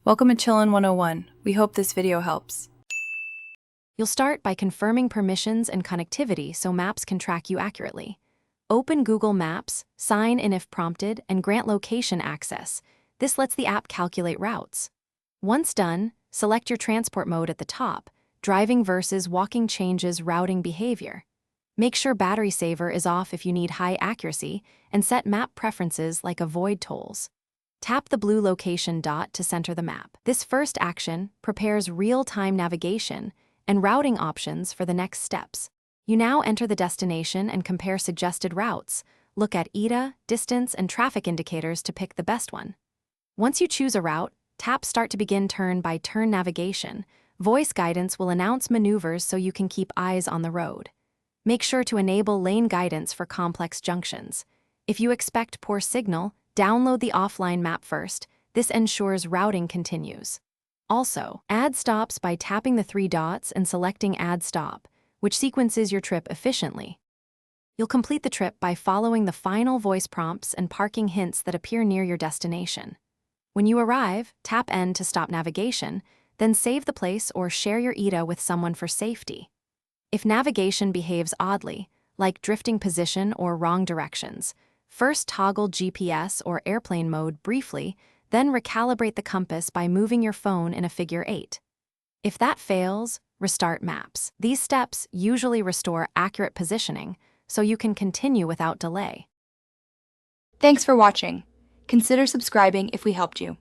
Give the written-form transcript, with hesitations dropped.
Welcome to Chillin' 101. We hope this video helps. You'll start by confirming permissions and connectivity so maps can track you accurately. Open Google Maps, sign in if prompted, and grant location access. This lets the app calculate routes. Once done, select your transport mode at the top. Driving versus walking changes routing behavior. Make sure battery saver is off if you need high accuracy, and set map preferences like avoid tolls. Tap the blue location dot to center the map. This first action prepares real-time navigation and routing options for the next steps. You now enter the destination and compare suggested routes. Look at ETA, distance, and traffic indicators to pick the best one. Once you choose a route, tap Start to begin turn-by-turn navigation. Voice guidance will announce maneuvers so you can keep eyes on the road. Make sure to enable lane guidance for complex junctions. If you expect poor signal, download the offline map first. This ensures routing continues. Also, add stops by tapping the three dots and selecting Add Stop, which sequences your trip efficiently. You'll complete the trip by following the final voice prompts and parking hints that appear near your destination. When you arrive, tap End to stop navigation, then save the place or share your ETA with someone for safety. If navigation behaves oddly, like drifting position or wrong directions, first toggle GPS or airplane mode briefly, then recalibrate the compass by moving your phone in a figure 8. If that fails, restart maps. These steps usually restore accurate positioning, so you can continue without delay. Thanks for watching. Consider subscribing if we helped you.